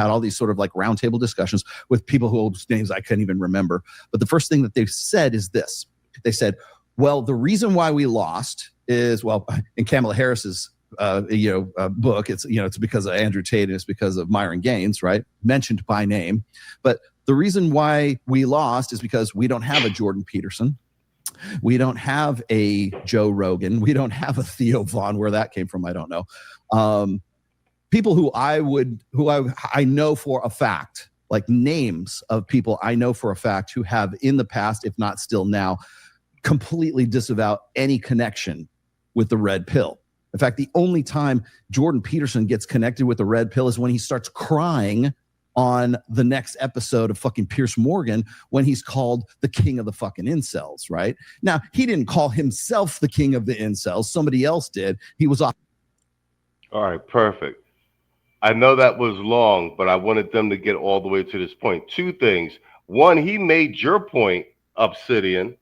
had all these sort of like roundtable discussions with people whose names I couldn't even remember. But the first thing that they said is this. They said, well, the reason why we lost is, well, in Kamala Harris's book, it's because of Andrew Tate and it's because of Myron Gaines, right? Mentioned by name. But the reason why we lost is because we don't have a Jordan Peterson. We don't have a Joe Rogan. We don't have a Theo Vaughn. Where that came from, I don't know. People who I know for a fact, like names of people I know for a fact who have in the past, if not still now, completely disavow any connection with the red pill. In fact, the only time Jordan Peterson gets connected with the red pill is when he starts crying on the next episode of fucking Piers Morgan when he's called the king of the fucking incels, right? Now, he didn't call himself the king of the incels. Somebody else did. He was off. All right, perfect. I know that was long, but I wanted them to get all the way to this point. Two things. One, he made your point, Obsidian,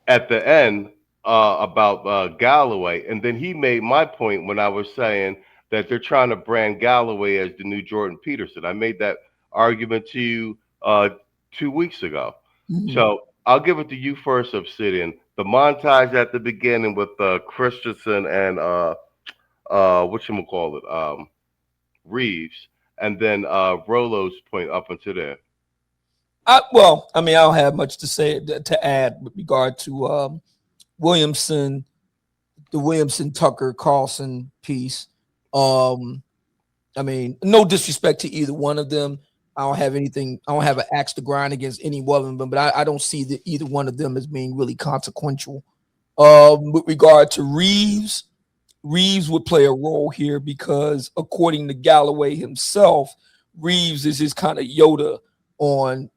at the end about Galloway, and then he made my point when I was saying that they're trying to brand Galloway as the new Jordan Peterson. I made that argument to you 2 weeks ago. Mm-hmm. So I'll give it to you first, Obsidian. The montage at the beginning with Christensen and Reeves, and then Rolo's point up until there. I don't have much to say to add with regard to Williamson, the Williamson Tucker Carlson piece. No disrespect to either one of them. I don't have an axe to grind against any one of them, but I don't see either one of them as being really consequential. With regard to Reeves would play a role here because according to Galloway himself, Reeves is his kind of Yoda on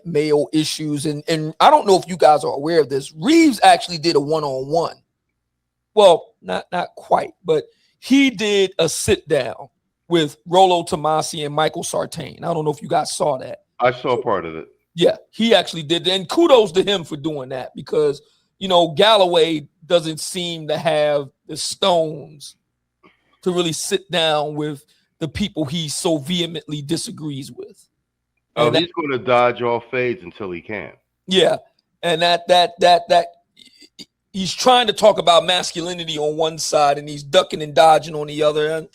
male issues. And I don't know if you guys are aware of this. Reeves actually did a one-on-one. Well, not quite, but he did a sit down with Rollo Tomasi and Michael Sartain. I don't know if you guys saw that. I saw part of it. Yeah, he actually did. And kudos to him for doing that because, Galloway doesn't seem to have the stones to really sit down with the people he so vehemently disagrees with. And he's going to dodge all fades until he can. Yeah, and that he's trying to talk about masculinity on one side and he's ducking and dodging on the other. And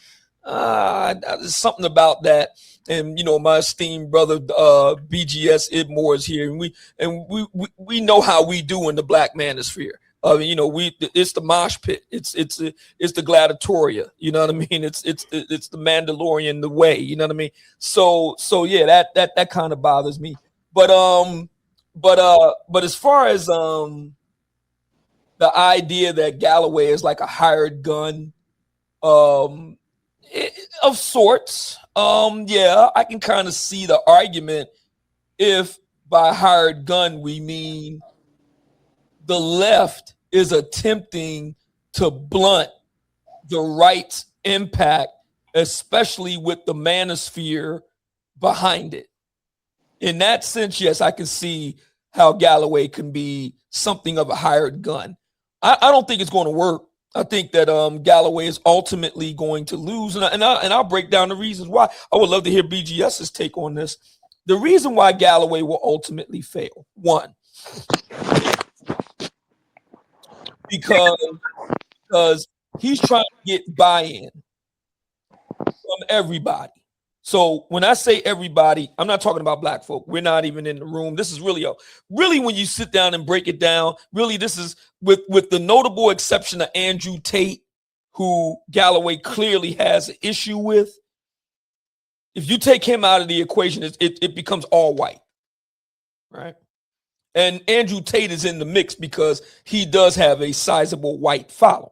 there's something about that. And my esteemed brother BGS Idmore is here, and we know how we do in the Black Manosphere. It's the mosh pit. It's the gladiatoria. You know what I mean? It's the Mandalorian the way. You know what I mean? So yeah, that kind of bothers me. But as far as the idea that Galloway is like a hired gun, of sorts. Yeah, I can kind of see the argument if by hired gun we mean the left is attempting to blunt the right's impact, especially with the manosphere behind it. In that sense, yes, I can see how Galloway can be something of a hired gun. I don't think it's going to work. I think that Galloway is ultimately going to lose, and I'll break down the reasons why. I would love to hear BGS's take on this. The reason why Galloway will ultimately fail, one, because he's trying to get buy-in from everybody. So when I say everybody, I'm not talking about black folk. We're not even in the room. This is really when you sit down and break it down, really this is with the notable exception of Andrew Tate, who Galloway clearly has an issue with. If you take him out of the equation, it becomes all white, right? And Andrew Tate is in the mix because he does have a sizable white following.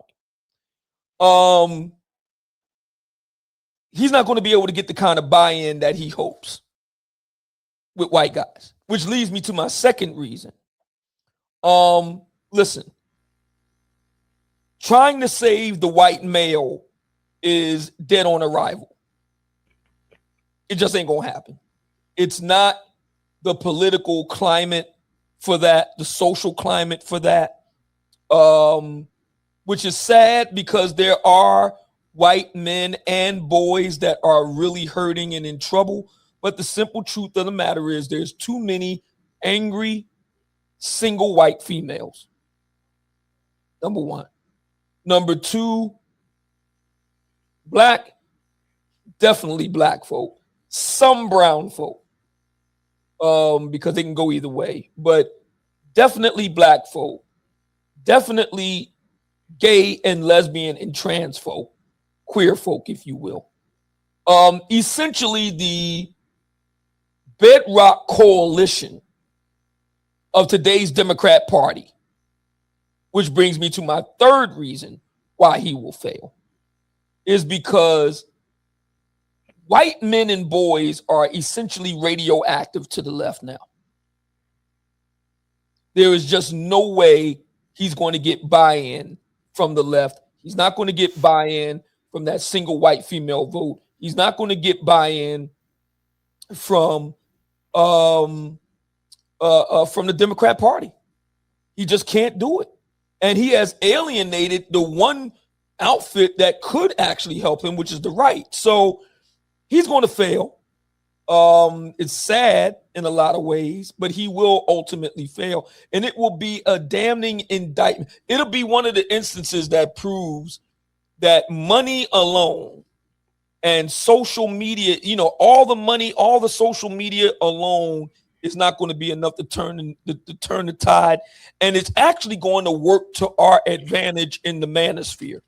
He's not going to be able to get the kind of buy-in that he hopes with white guys, which leads me to my second reason. Listen, trying to save the white male is dead on arrival. It just ain't going to happen. It's not the political climate for that, the social climate for that, which is sad because there are white men and boys that are really hurting and in trouble. But the simple truth of the matter is there's too many angry single white females. Number one. Number two, black, definitely black folk. Some brown folk, because they can go either way. But definitely black folk. Definitely gay and lesbian and trans folk. Queer folk, if you will. Essentially the bedrock coalition of today's Democrat Party, which brings me to my third reason why he will fail, is because white men and boys are essentially radioactive to the left now. There is just no way he's going to get buy-in from the left. He's not going to get buy-in from that single white female vote. He's not going to get buy-in from the Democrat Party. He just can't do it. And he has alienated the one outfit that could actually help him, which is the right. So he's going to fail. It's sad in a lot of ways, but he will ultimately fail. And it will be a damning indictment. It'll be one of the instances that proves that money alone and social media, all the money, all the social media alone is not going to be enough to turn the tide. And it's actually going to work to our advantage in the manosphere.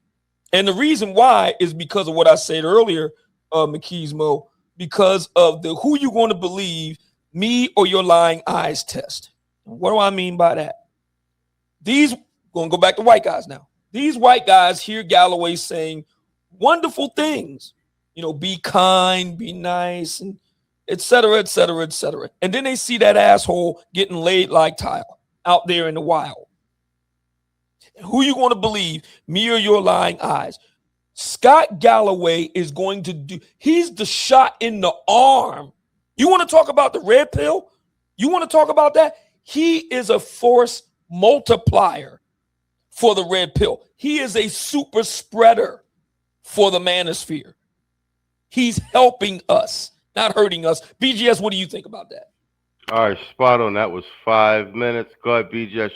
And the reason why is because of what I said earlier, Machismo, because of the who you going to believe, me or your lying eyes test. What do I mean by that? These, going to go back to white guys now. These white guys hear Galloway saying wonderful things, be kind, be nice, and et cetera, et cetera, et cetera. And then they see that asshole getting laid like tile out there in the wild. Who you going to believe, me or your lying eyes? Scott Galloway is going to do, he's the shot in the arm. You want to talk about the red pill? You want to talk about that? He is a force multiplier for the red pill. He is a super spreader for the manosphere. He's helping us, not hurting us. BGS, what do you think about that? All right, spot on. That was 5 minutes. Go ahead, BGS.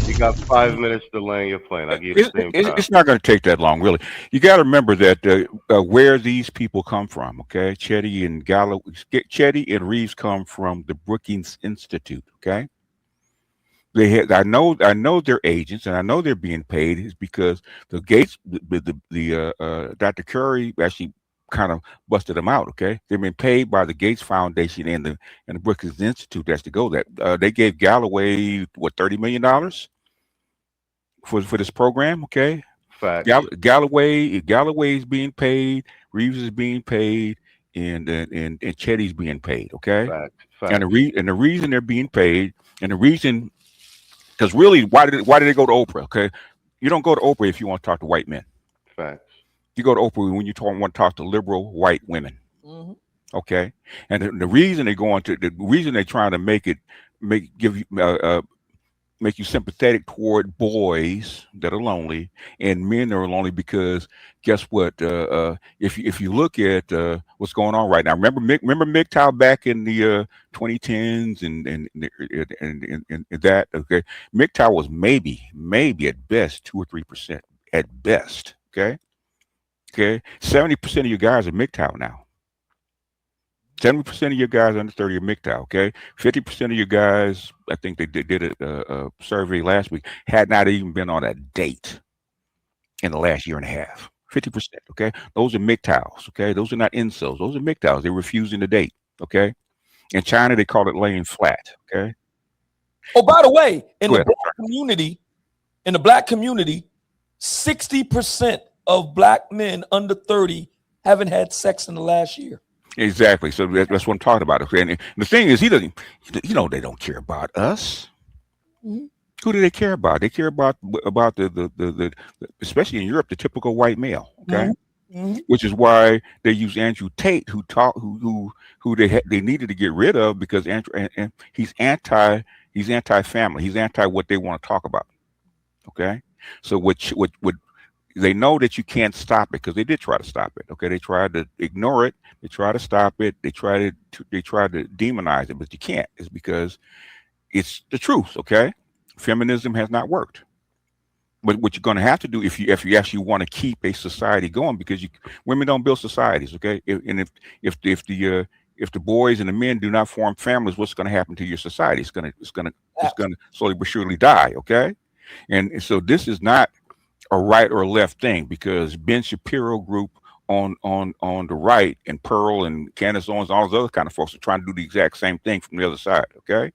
You got 5 minutes to land your plane. I'll give you the same time. It's not going to take that long, really. You got to remember that where these people come from, okay? Chetty and Reeves come from the Brookings Institute, okay? I know they're agents, and I know they're being paid is because the Gates, Dr. Curry actually kind of busted them out. Okay, they've been paid by the Gates Foundation and the Brookings Institute. That's to go. That they gave Galloway $30 million for this program. Okay, fact. Galloway is being paid. Reeves is being paid, and Chetty's being paid. Okay, fact. And the reason they're being paid, and the reason. Because really, why did they go to Oprah? Okay, you don't go to Oprah if you want to talk to white men. Facts. You go to Oprah when you want to talk to liberal white women. Mm-hmm. Okay, and the reason they're trying to make you sympathetic toward boys that are lonely and men that are lonely, because guess what? If you look at what's going on right now, remember MGTOW back in the 2010s and that, okay, MGTOW was maybe at best 2 or 3% at best. Okay, 70% of you guys are MGTOW now. 70% of your guys under 30 are MGTOW, okay? 50% of your guys, I think they did a survey last week, had not even been on a date in the last year and a half. 50%, okay? Those are MGTOWs, okay? Those are not incels. Those are MGTOWs. They're refusing to date, okay? In China, they call it laying flat, okay? Oh, by the way, in the black community, 60% of black men under 30 haven't had sex in the last year. Exactly. So that's what I'm talking about. Okay? And the thing is, they don't care about us. Mm-hmm. Who do they care about? They care about the especially in Europe, the typical white male. Okay, mm-hmm. Which is why they use Andrew Tate, who they needed to get rid of because Andrew and he's anti-family. He's anti what they want to talk about. Okay, so what they know that you can't stop it because they did try to stop it. Okay, they tried to ignore it, they tried to stop it, they tried to demonize it, but you can't. It's because it's the truth. Okay, feminism has not worked. But what you're going to have to do if you actually want to keep a society going, because women don't build societies. Okay, if the boys and the men do not form families, what's going to happen to your society? It's going to slowly but surely die. Okay, and so this is not a right or left thing, because Ben Shapiro group on the right, and Pearl and Candace Owens, all those other kind of folks are trying to do the exact same thing from the other side. Okay,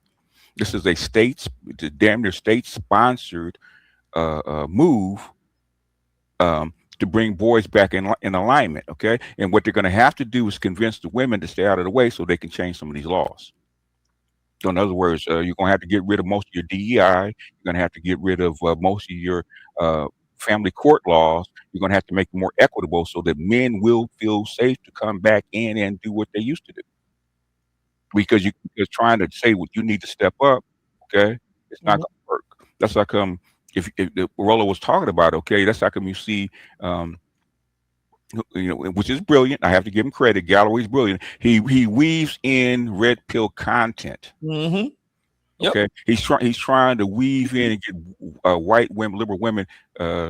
this is the damn near state sponsored move to bring boys back in alignment. Okay, and what they're going to have to do is convince the women to stay out of the way so they can change some of these laws. So in other words, you're going to have to get rid of most of your DEI. You're going to have to get rid of most of your family court laws. You're going to have to make them more equitable so that men will feel safe to come back in and do what they used to do. Because you're trying to say what you need to step up, okay, it's not going to work. That's how come if Rollo was talking about, okay, that's how come you see, which is brilliant. I have to give him credit. Galloway's brilliant. He weaves in red pill content. Mm-hmm. Yep. Okay, he's trying to weave in and get white women, liberal women,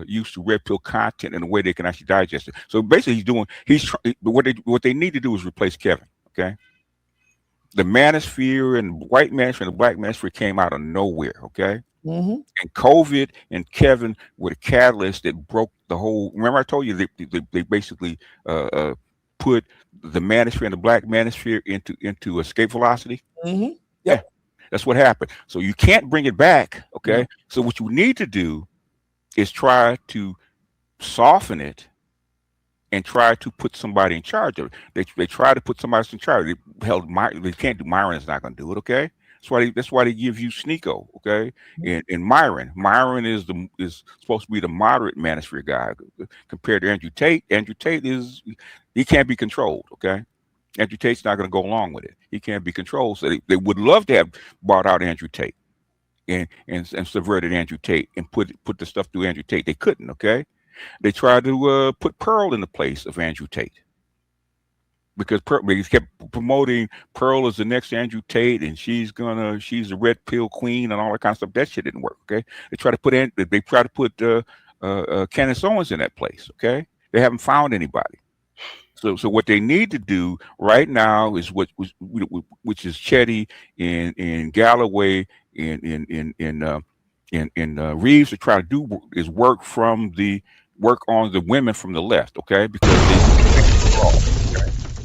used to red pill content in a way they can actually digest it. So basically, what they need to do is replace Kevin. Okay, the manosphere and white manosphere and the black manosphere came out of nowhere. Okay, and COVID and Kevin were the catalyst that broke the whole. Remember, I told you they basically put the manosphere and the black manosphere into escape velocity. Yep. Yeah. That's what happened. So you can't bring it back. Okay. Yeah. So what you need to do is try to soften it and try to put somebody in charge of it. They try to put somebody in charge. They can't do. Myron's not going to do it. Okay. That's why they give you Sneeko. Okay. And Myron is supposed to be the moderate manosphere guy compared to Andrew Tate. Andrew Tate he can't be controlled. Okay. Andrew Tate's not going to go along with it. He can't be controlled. So they would love to have bought out Andrew Tate and subverted Andrew Tate and put the stuff through Andrew Tate. They couldn't. Okay, they tried to put Pearl in the place of Andrew Tate because he kept promoting Pearl as the next Andrew Tate, and she's the red pill queen and all that kind of stuff. That shit didn't work. Okay, they tried to put Candace Owens in that place. Okay, they haven't found anybody. So what they need to do right now is which is Chetty and Galloway and Reeves to try to do is work on the women from the left, okay? Because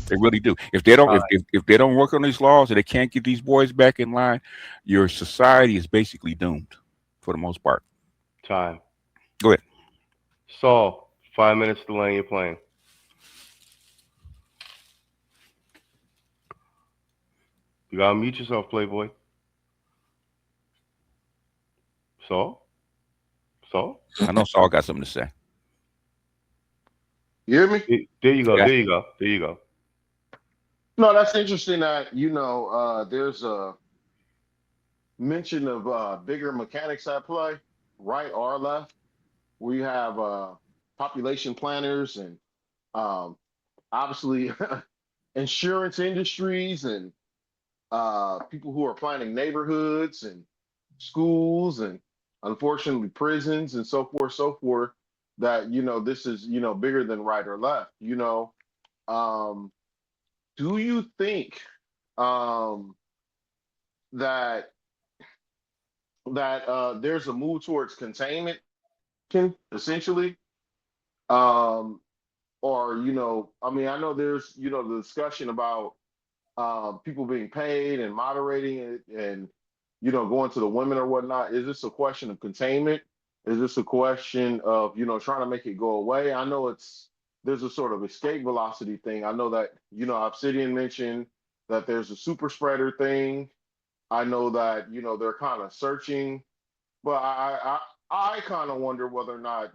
they really do. If they don't if they don't work on these laws and they can't get these boys back in line, your society is basically doomed for the most part. Time. Go ahead. Saul, 5 minutes to land your plane. You gotta mute yourself, Playboy. Saul? I know Saul got something to say. You hear me? There you go. Yeah. There you go. No, that's interesting that, there's a mention of bigger mechanics at play, right or left, where you have population planners and obviously insurance industries and people who are planning neighborhoods and schools and unfortunately prisons and so forth, that, this is, bigger than right or left. Do you think that there's a move towards containment, essentially? Or, I know there's, the discussion about people being paid and moderating it and, going to the women or whatnot. Is this a question of containment? Is this a question of, trying to make it go away? I know there's a sort of escape velocity thing. I know that, Obsidian mentioned that there's a super spreader thing. I know that, they're kind of searching, but I kind of wonder whether or not,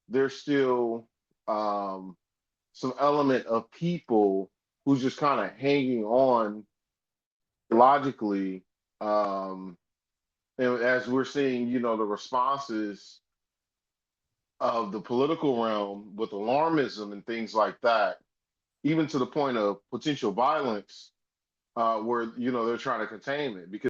there's still some element of people who's just kind of hanging on logically, and as we're seeing, the responses of the political realm with alarmism and things like that, even to the point of potential violence, where they're trying to contain it because